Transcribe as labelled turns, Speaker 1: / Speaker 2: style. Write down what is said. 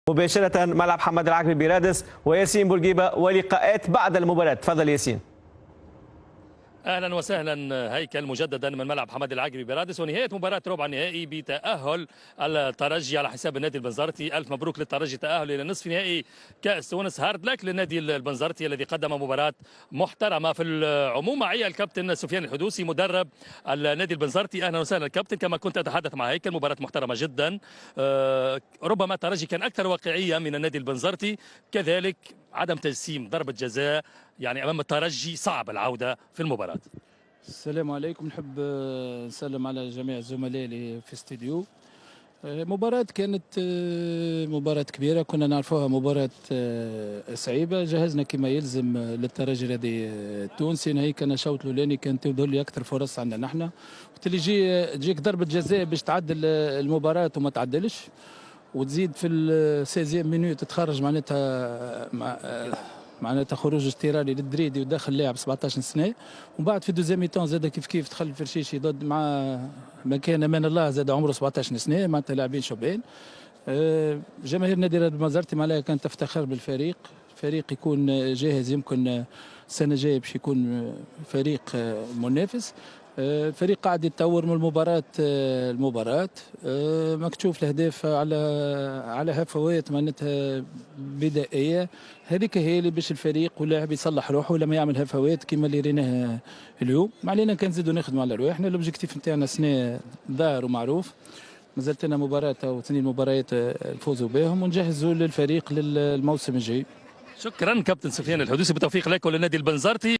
Speaker 1: مباشرة ملعب حماد العكري برادس وياسين بورقيبة ولقاءات بعد المباراة. تفضل ياسين.
Speaker 2: اهلا وسهلا هيكل مجددا من ملعب حماد العقربي برادس، ونهايه مباراه ربع النهائي بتاهل الترجي على حساب النادي البنزرتي. الف مبروك للترجي، تاهل الى نصف نهائي كاس تونس. هارد لك للنادي البنزرتي الذي قدم مباراه محترمه في العموم. معي الكابتن سفيان الحدوسي مدرب النادي البنزرتي. اهلا وسهلا الكابتن. كما كنت اتحدث مع هيكل، مباراه محترمه جدا. ربما الترجي كان اكثر واقعيه من النادي البنزرتي، كذلك عدم تجسيم ضربه جزاء يعني امام الترجي صعب العوده في المباراه.
Speaker 3: السلام عليكم. نحب نسلم على جميع الزملاء اللي في الاستديو. مباراة كانت مباراة كبيرة، كنا نعرفوها مباراة صعيبة. جهزنا كما يلزم للترجي الرياضي التونسي. نهي كان الشوط الأولاني كانت تظهر لي أكثر فرص عندنا نحن، وتلي تجيك ضربة جزاء باش تعدل المباراة وما تعدلش، وتزيد في السيزيام مينوت تتخرج معناتها خروج اضطراري للدريدي وداخل لاعب 17 سنه. ومن بعد في الدوزيام ميتون زاد كيف دخل الفرشيشي ضد مع مكان امان الله زاد عمره 17 سنه، معناتها لاعبين شبان. جماهير نادي البنزرتي معناها كانت تفتخر بالفريق. فريق يكون جاهز، يمكن السنه الجايه باش يكون فريق منافس. الفريق قاعد يتطور من المباراة المباراة. مكتوف الأهداف على هفوات معناتها بدائية. هذيك هي اللي باش الفريق واللاعب يصلح روحه لما يعمل هفوات كما اللي ريناه اليوم. ما علينا كان نزيدوا نخدموا على رواحنا. الاوبجيكتيف نتاعنا سنة ظاهر ومعروف. مازالت لنا مباراة أو 2 مباريات نفوزوا بهم ونجهزوا للفريق للموسم الجاي.
Speaker 2: شكرا كابتن سفيان الحدوسي، بالتوفيق لك وللنادي البنزرتي.